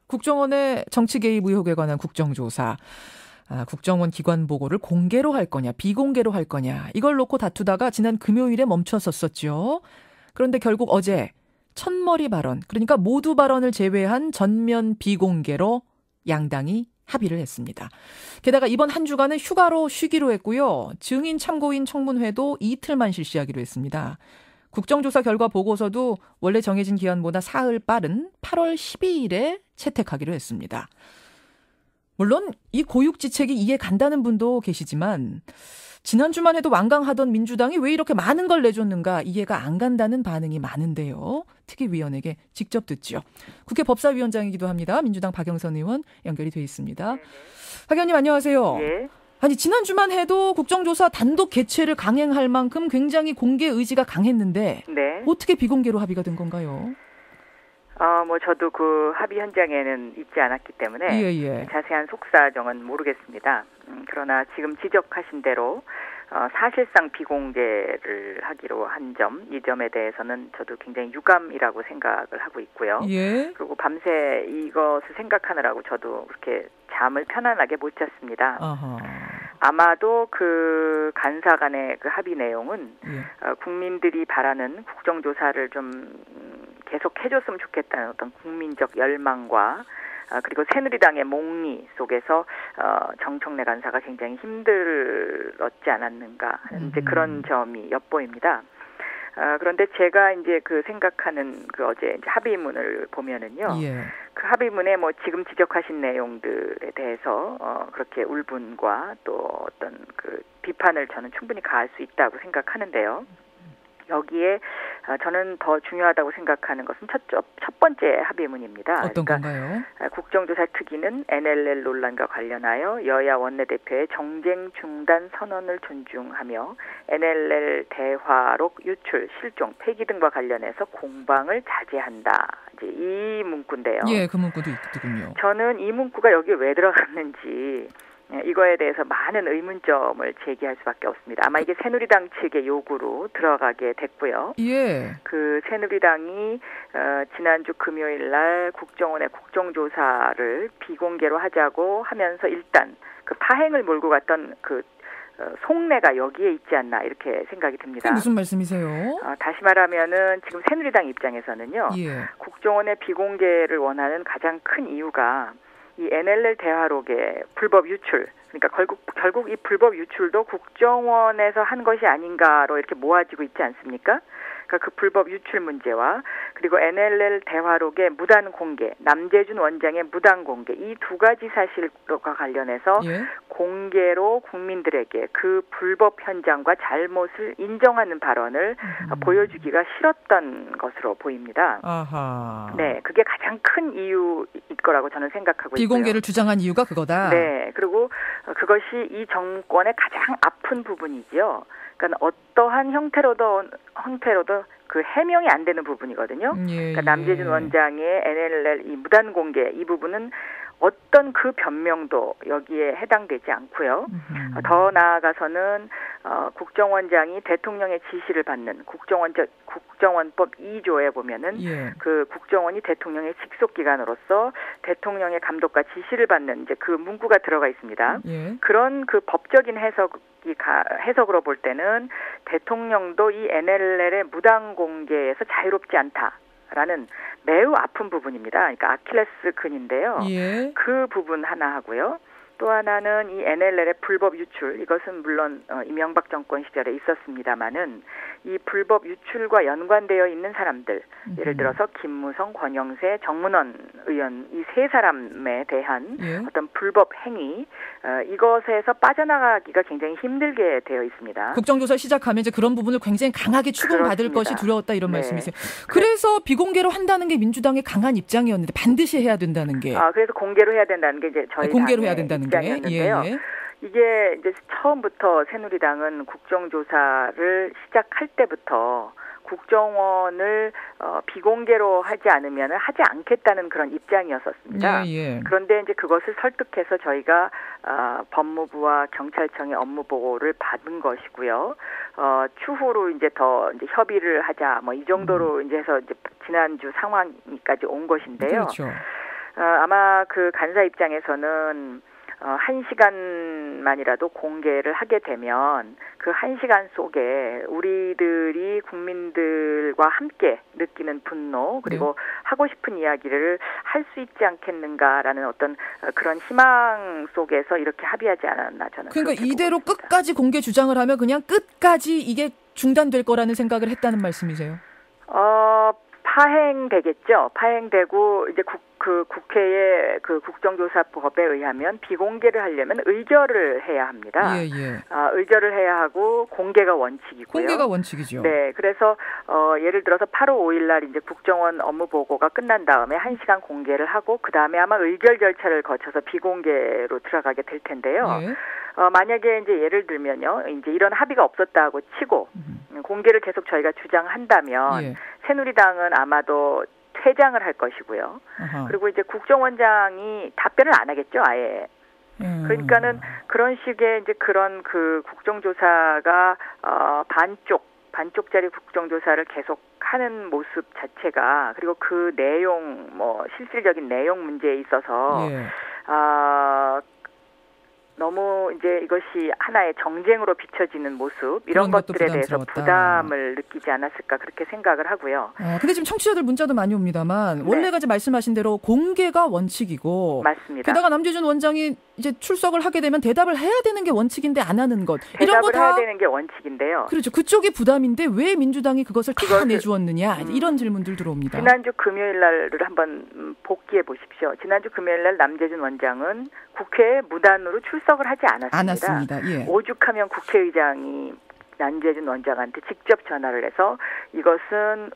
국정원의 정치 개입 의혹에 관한 국정조사. 국정원 기관 보고를 공개로 할 거냐, 비공개로 할 거냐. 이걸 놓고 다투다가 지난 금요일에 멈췄었죠. 그런데 결국 어제 첫머리 발언, 그러니까 모두 발언을 제외한 전면 비공개로 양당이 합의를 했습니다. 게다가 이번 한 주간은 휴가로 쉬기로 했고요. 증인 참고인 청문회도 이틀만 실시하기로 했습니다. 국정조사 결과 보고서도 원래 정해진 기한보다 사흘 빠른 8월 12일에 채택하기로 했습니다. 물론 이 고육지책이 이해 간다는 분도 계시지만 지난주만 해도 완강하던 민주당이 왜 이렇게 많은 걸 내줬는가 이해가 안 간다는 반응이 많은데요. 특위위원에게 직접 듣죠. 국회 법사위원장이기도 합니다. 민주당 박영선 의원 연결이 돼 있습니다. 박 의원님 안녕하세요. 예. 아니 지난주만 해도 국정조사 단독 개최를 강행할 만큼 굉장히 공개 의지가 강했는데 네. 어떻게 비공개로 합의가 된 건가요? 저도 그 합의 현장에는 있지 않았기 때문에 예. 자세한 속사정은 모르겠습니다. 그러나 지금 지적하신 대로 사실상 비공개를 하기로 한 점, 이 점에 대해서는 저도 굉장히 유감이라고 생각을 하고 있고요. 예. 그리고 밤새 이것을 생각하느라고 저도 그렇게 잠을 편안하게 못 잤습니다. 아하. 아마도 그 간사 간의 그 합의 내용은 예. 국민들이 바라는 국정조사를 좀 계속 해줬으면 좋겠다는 어떤 국민적 열망과 그리고 새누리당의 몽리 속에서 정청래 간사가 굉장히 힘들었지 않았는가 하는 이제 그런 점이 엿보입니다. 그런데 제가 이제 그 생각하는 그 어제 이제 합의문을 보면은요. 예. 그 합의문에 뭐 지금 지적하신 내용들에 대해서 그렇게 울분과 또 어떤 그 비판을 저는 충분히 가할 수 있다고 생각하는데요. 여기에 저는 더 중요하다고 생각하는 것은 첫 번째 합의문입니다. 어떤 건가요? 국정조사 특위는 NLL 논란과 관련하여 여야 원내대표의 정쟁 중단 선언을 존중하며 NLL 대화록 유출, 실종, 폐기 등과 관련해서 공방을 자제한다. 이제 이 문구인데요. 예, 그 문구도 있더군요. 저는 이 문구가 여기에 왜 들어갔는지 이거에 대해서 많은 의문점을 제기할 수밖에 없습니다. 아마 이게 새누리당 측의 요구로 들어가게 됐고요. 예. 그 새누리당이 지난주 금요일 날 국정원의 국정조사를 비공개로 하자고 하면서 일단 그 파행을 몰고 갔던 그 속내가 여기에 있지 않나 이렇게 생각이 듭니다. 그게 무슨 말씀이세요? 다시 말하면은 지금 새누리당 입장에서는요. 예. 국정원의 비공개를 원하는 가장 큰 이유가 이 NLL 대화록의 불법 유출, 그러니까 결국 이 불법 유출도 국정원에서 한 것이 아닌가로 이렇게 모아지고 있지 않습니까? 그러니까 그 불법 유출 문제와 그리고 NLL 대화록의 무단 공개, 남재준 원장의 무단 공개 이 두 가지 사실과 관련해서 예. 공개로 국민들에게 그 불법 현장과 잘못을 인정하는 발언을 보여주기가 싫었던 것으로 보입니다. 아하. 네, 그게 가장 큰 이유일 거라고 저는 생각하고 있고요. 비공개를 주장한 이유가 그거다. 네, 그리고 그것이 이 정권의 가장 아픈 부분이지요. 그러니까 어떠한 형태로도 그 해명이 안 되는 부분이거든요. 그러니까 남재준 원장의 NLL 이 무단 공개 이 부분은 어떤 그 변명도 여기에 해당되지 않고요. 더 나아가서는 국정원장이 대통령의 지시를 받는 국정원법 2조에 보면은 예. 그 국정원이 대통령의 직속기관으로서 대통령의 감독과 지시를 받는 이제 그 문구가 들어가 있습니다. 예. 그런 그 법적인 해석으로 볼 때는 대통령도 이 NLL의 무단 공개에서 자유롭지 않다라는 매우 아픈 부분입니다. 그러니까 아킬레스 근인데요. 예. 그 부분 하나 하고요. 또 하나는 이 NLL의 불법 유출, 이것은 물론 이명박 정권 시절에 있었습니다마는 이 불법 유출과 연관되어 있는 사람들, 예를 들어서 김무성, 권영세, 정문원 의원 이 세 사람에 대한 예. 어떤 불법 행위, 이것에서 빠져나가기가 굉장히 힘들게 되어 있습니다. 국정조사 시작하면 이제 그런 부분을 굉장히 강하게 추궁받을 그렇습니다. 것이 두려웠다 이런 네. 말씀이세요. 그래서 비공개로 한다는 게 민주당의 강한 입장이었는데 반드시 해야 된다는 게. 그래서 공개로 해야 된다는 게 이제 저희 공개로 당의 해야 된다는 게. 입장이었는데요. 예. 이게 이제 처음부터 새누리당은 국정조사를 시작할 때부터 국정원을 비공개로 하지 않으면 하지 않겠다는 그런 입장이었었습니다. 예. 그런데 이제 그것을 설득해서 저희가 법무부와 경찰청의 업무 보고를 받은 것이고요. 추후로 이제 더 이제 협의를 하자 뭐 이 정도로 이제 해서 이제 지난주 상황까지 온 것인데요. 그렇죠. 아마 그 간사 입장에서는 1시간만이라도 공개를 하게 되면 그 1시간 속에 우리들이 국민들과 함께 느끼는 분노 그리고 하고 싶은 이야기를 할 수 있지 않겠는가라는 어떤 그런 희망 속에서 이렇게 합의하지 않았나 저는. 그러니까 이대로 끝까지 공개 주장을 하면 그냥 끝까지 이게 중단될 거라는 생각을 했다는 말씀이세요? 파행되겠죠. 파행되고 이제 국회의 그 국정조사법에 의하면 비공개를 하려면 의결을 해야 합니다. 예, 예. 의결을 해야 하고 공개가 원칙이고요. 공개가 원칙이죠. 네, 그래서 예를 들어서 8월 5일 날 이제 국정원 업무 보고가 끝난 다음에 1시간 공개를 하고 그 다음에 아마 의결 절차를 거쳐서 비공개로 들어가게 될 텐데요. 예. 만약에 이제 예를 들면요, 이제 이런 합의가 없었다고 치고 공개를 계속 저희가 주장한다면 예. 새누리당은 아마도 퇴장을 할 것이고요. 아하. 그리고 이제 국정원장이 답변을 안 하겠죠, 아예. 그러니까는 그런 식의 이제 그런 그 국정조사가 반쪽짜리 국정조사를 계속 하는 모습 자체가 그리고 그 내용 실질적인 내용 문제에 있어서 예. 너무 이제 이것이 하나의 정쟁으로 비춰지는 모습 이런 것들에 대해서 부담을 느끼지 않았을까 그렇게 생각을 하고요. 근데 지금 청취자들 문자도 많이 옵니다만 원래가 이제 말씀하신 대로 공개가 원칙이고 맞습니다. 게다가 남재준 원장이 이제 출석을 하게 되면 대답을 해야 되는 게 원칙인데 안 하는 것 이런 거 대답을 해야 되는 게 원칙인데요. 그렇죠. 그쪽이 부담인데 왜 민주당이 그것을 다 내주었느냐 이런 질문들 들어옵니다. 지난주 금요일 날을 한번 복기해 보십시오. 지난주 금요일 날 남재준 원장은 국회에 무단으로 출석을 하지 않았습니다. 예. 오죽하면 국회의장이 남재준 원장한테 직접 전화를 해서 이것은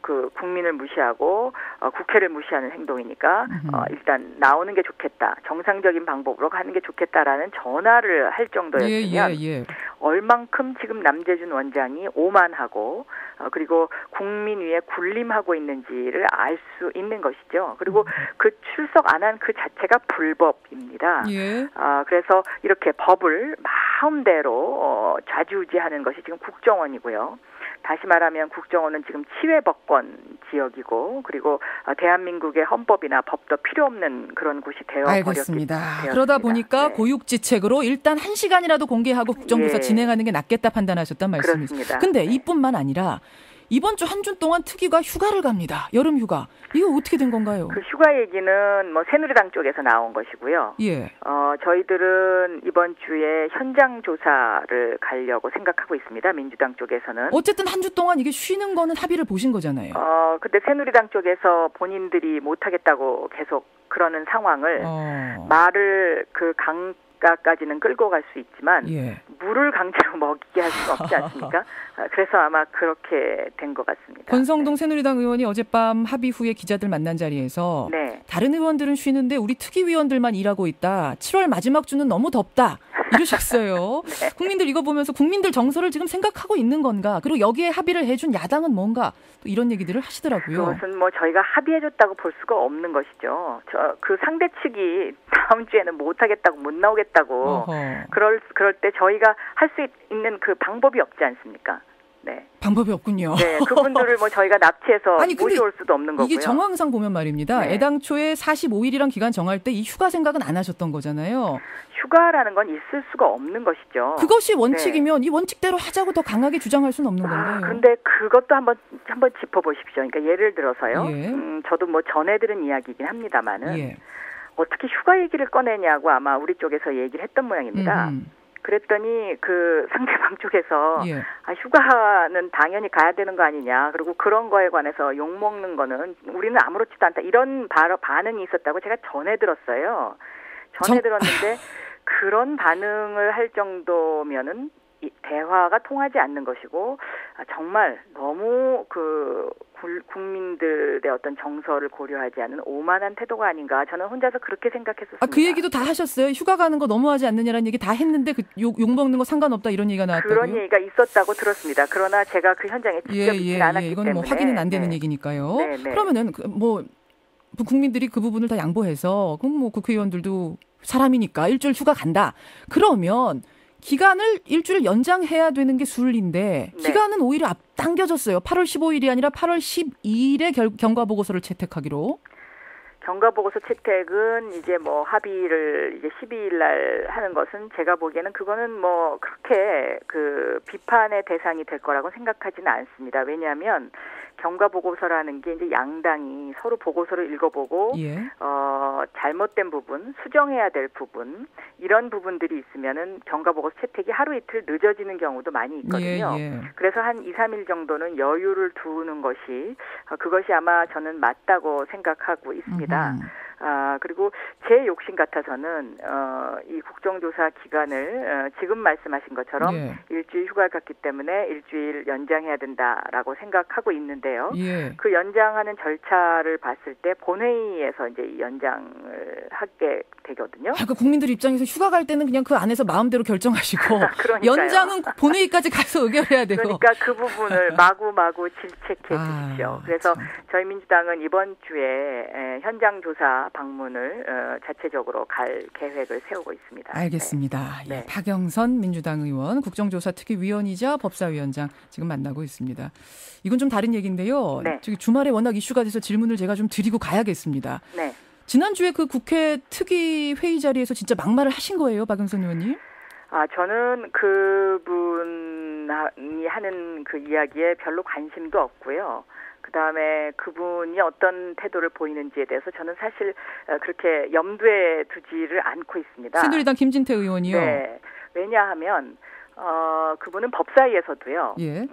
그 국민을 무시하고 국회를 무시하는 행동이니까 일단 나오는 게 좋겠다. 정상적인 방법으로 가는 게 좋겠다라는 전화를 할 정도였으면 얼만큼 지금 남재준 원장이 오만하고 그리고 국민 위에 군림하고 있는지를 알 수 있는 것이죠. 그리고 그 출석 안 한 그 자체가 불법입니다. 그래서 이렇게 법을 마음대로 좌지우지하는 것이 지금 국정원이고요. 다시 말하면 국정원은 지금 치외법권 지역이고 그리고 대한민국의 헌법이나 법도 필요 없는 그런 곳이 알겠습니다. 그러다 보니까 고육지책으로 일단 1시간이라도 공개하고 국정조사 진행하는 게 낫겠다 판단하셨단 말씀이십니다. 근데 이뿐만 아니라 이번 주 한 주 동안 특위가 휴가를 갑니다. 여름 휴가. 이거 어떻게 된 건가요? 그 휴가 얘기는 새누리당 쪽에서 나온 것이고요. 예. 저희들은 이번 주에 현장 조사를 가려고 생각하고 있습니다. 민주당 쪽에서는. 어쨌든 한 주 동안 이게 쉬는 거는 합의를 보신 거잖아요. 근데 새누리당 쪽에서 본인들이 못하겠다고 계속 그러는 상황을 말을 그 강가까지는 끌고 갈 수 있지만 물을 강제로 먹이게 할 수는 없지 않습니까? 그래서 아마 그렇게 된 것 같습니다. 권성동 새누리당 의원이 어젯밤 합의 후에 기자들 만난 자리에서 다른 의원들은 쉬는데 우리 특위위원들만 일하고 있다. 7월 마지막 주는 너무 덥다. 이러셨어요. 국민들 이거 보면서 국민들 정서를 지금 생각하고 있는 건가? 그리고 여기에 합의를 해준 야당은 뭔가? 또 이런 얘기들을 하시더라고요. 그것은 저희가 합의해줬다고 볼 수가 없는 것이죠. 그 상대 측이 다음 주에는 못하겠다고 못 나오겠다고 그럴 때 저희가 할 수 있는 그 방법이 없지 않습니까? 방법이 없군요. 그분들을 저희가 납치해서 모셔올 수도 없는 거고요. 이게 정황상 보면 말입니다. 애당초에 45일이란 기간 정할 때 이 휴가 생각은 안 하셨던 거잖아요. 휴가라는 건 있을 수가 없는 것이죠. 그것이 원칙이면 이 원칙대로 하자고 더 강하게 주장할 수는 없는 건가요? 그런데 그것도 한번 짚어보십시오. 그러니까 예를 들어서요. 저도 전해 들은 이야기이긴 합니다만은 어떻게 휴가 얘기를 꺼내냐고 아마 우리 쪽에서 얘기를 했던 모양입니다. 그랬더니 그 상대방 쪽에서 휴가는 당연히 가야 되는 거 아니냐. 그리고 그런 거에 관해서 욕먹는 거는 우리는 아무렇지도 않다. 이런 반응이 있었다고 제가 전해 들었어요. 전해 들었는데 그런 반응을 할 정도면은 대화가 통하지 않는 것이고 정말 너무 국민들의 어떤 정서를 고려하지 않은 오만한 태도가 아닌가 저는 혼자서 그렇게 생각했었습니다. 그 얘기도 다 하셨어요? 휴가 가는 거 너무하지 않느냐라는 얘기 다 했는데 욕먹는 거 상관없다 이런 얘기가 나왔다고요? 그런 얘기가 있었다고 들었습니다. 그러나 제가 그 현장에 직접 있지 않았기 이건 때문에. 확인은 안 되는 얘기니까요. 그러면은 국민들이 그 부분을 다 양보해서 그럼 국회의원들도 사람이니까 일주일 휴가 간다. 그러면 기간을 일주일 연장해야 되는 게 순리인데 기간은 오히려 앞당겨졌어요. 8월 15일이 아니라 8월 12일에 경과보고서를 채택하기로. 경과보고서 채택은 이제 뭐 합의를 이제 12일 날 하는 것은 제가 보기에는 그거는 뭐 그렇게 그 비판의 대상이 될 거라고 생각하지는 않습니다. 왜냐하면 경과보고서라는 게 이제 양당이 서로 보고서를 읽어보고 예. 잘못된 부분, 수정해야 될 부분 이런 부분들이 있으면은 경과보고서 채택이 하루 이틀 늦어지는 경우도 많이 있거든요. 예, 예. 그래서 한 2, 3일 정도는 여유를 두는 것이 그것이 아마 저는 맞다고 생각하고 있습니다. 그리고 제 욕심 같아서는 이 국정조사 기간을 지금 말씀하신 것처럼 예. 일주일 휴가를 갖기 때문에 일주일 연장해야 된다라고 생각하고 있는데요. 예. 그 연장하는 절차를 봤을 때 본회의에서 이제 이 연장을 하게 되거든요. 그 국민들 입장에서 휴가 갈 때는 그냥 그 안에서 마음대로 결정하시고 연장은 본회의까지 가서 의결해야 돼요. 그러니까 그 부분을 마구마구 질책해 주십시오. 그래서 참. 저희 민주당은 이번 주에 현장 조사 방문을 자체적으로 갈 계획을 세우고 있습니다. 알겠습니다. 네. 예, 박영선 민주당 의원 국정조사 특위위원이자 법사위원장 지금 만나고 있습니다. 이건 좀 다른 얘기인데요. 네. 저기 주말에 워낙 이슈가 돼서 질문을 제가 좀 드리고 가야겠습니다. 네. 지난주에 그 국회 특위 회의 자리에서 진짜 막말을 하신 거예요, 박영선 의원님? 저는 그분이 하는 그 이야기에 별로 관심도 없고요. 그다음에 그분이 어떤 태도를 보이는지에 대해서 저는 사실 그렇게 염두에 두지를 않고 있습니다. 새누리당 김진태 의원이요? 네. 왜냐하면 그분은 법사위에서도요. 예.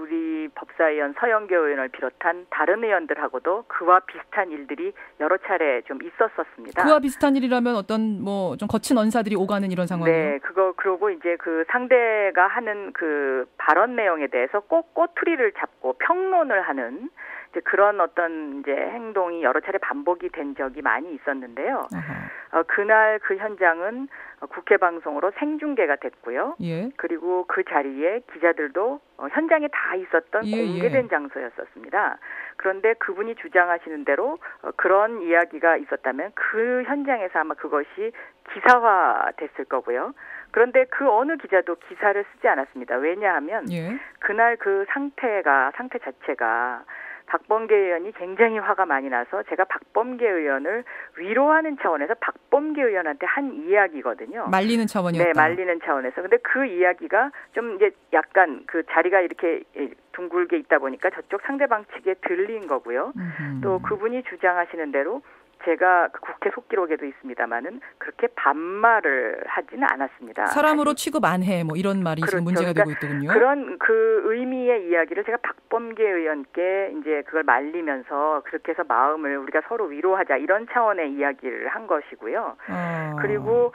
우리 법사위원 서영교 의원을 비롯한 다른 의원들하고도 그와 비슷한 일들이 여러 차례 좀 있었었습니다. 그와 비슷한 일이라면 어떤 뭐 좀 거친 언사들이 오가는 이런 상황이요? 네, 그러고 이제 그 상대가 하는 그 발언 내용에 대해서 꼭 꼬투리를 잡고 평론을 하는 이제 그런 어떤 이제 행동이 여러 차례 반복이 된 적이 많이 있었는데요. 그날 그 현장은 국회 방송으로 생중계가 됐고요. 예. 그리고 그 자리에 기자들도 현장에 다 있었던 공개된 예. 장소였었습니다. 그런데 그분이 주장하시는 대로 그런 이야기가 있었다면 그 현장에서 아마 그것이 기사화됐을 거고요. 그런데 그 어느 기자도 기사를 쓰지 않았습니다. 왜냐하면 예. 그날 그 상태 자체가 박범계 의원이 굉장히 화가 많이 나서 제가 박범계 의원을 위로하는 차원에서 박범계 의원한테 한 이야기거든요. 말리는 차원이었다. 네, 말리는 차원에서. 근데 그 이야기가 좀 이제 약간 그 자리가 이렇게 둥글게 있다 보니까 저쪽 상대방 측에 들린 거고요. 또 그분이 주장하시는 대로 제가 그 국회 속기록에도 있습니다만은 그렇게 반말을 하지는 않았습니다. 사람으로 취급 안 해. 뭐 이런 말이 그렇죠. 지금 문제가 되고 있더군요. 그런 그 의미의 이야기를 제가 박범계 의원께 이제 그걸 말리면서 그렇게 해서 마음을 우리가 서로 위로하자 이런 차원의 이야기를 한 것이고요. 그리고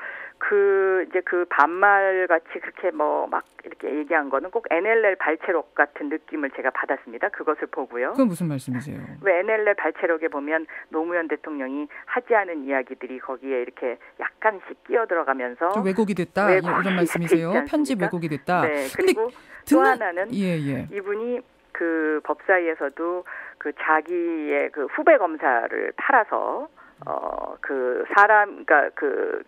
이제 그 반말 같이 그렇게 뭐 막 이렇게 얘기한 거는 꼭 NLL 발췌록 같은 느낌을 제가 받았습니다. 그것을 보고요. 그건 무슨 말씀이세요? 왜 NLL 발췌록에 보면 노무현 대통령이 하지 않은 이야기들이 거기에 이렇게 약간씩 끼어 들어가면서 좀 왜곡이 됐다 이런 말씀이세요? 편집 왜곡이 됐다. 네. 그리고 또 하나는 이분이 그 법사위에서도 그 자기의 그 후배 검사를 팔아서 그러니까 그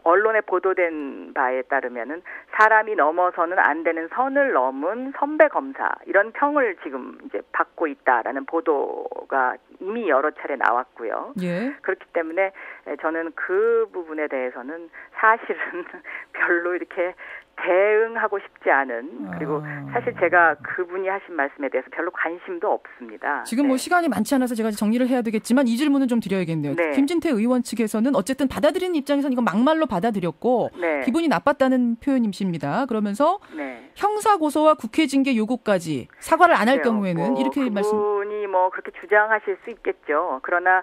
언론에 보도된 바에 따르면은 사람이 넘어서는 안 되는 선을 넘은 선배 검사 이런 평을 지금 이제 받고 있다라는 보도가 이미 여러 차례 나왔고요. 예. 그렇기 때문에 저는 그 부분에 대해서는 사실은 별로 이렇게 대응하고 싶지 않은 그리고 사실 제가 그분이 하신 말씀에 대해서 별로 관심도 없습니다. 지금 뭐 시간이 많지 않아서 제가 정리를 해야 되겠지만 이 질문은 좀 드려야겠네요. 네. 김진태 의원 측에서는 어쨌든 받아들이는 입장에서는 이건 막말로 받아들였고 기분이 나빴다는 표현이십니다. 그러면서 형사고소와 국회 징계 요구까지 사과를 안 할 경우에는 이렇게 그분이 뭐 그렇게 주장하실 수 있겠죠. 그러나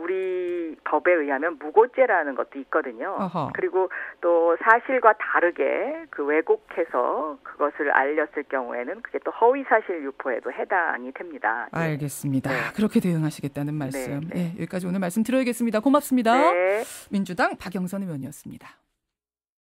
우리 법에 의하면 무고죄라는 것도 있거든요. 그리고 또 사실과 다르게 그 왜곡해서 그것을 알렸을 경우에는 그게 또 허위사실 유포에도 해당이 됩니다. 알겠습니다. 그렇게 대응하시겠다는 말씀. 여기까지 오늘 말씀 드려야겠습니다. 고맙습니다. 민주당 박영선 의원이었습니다.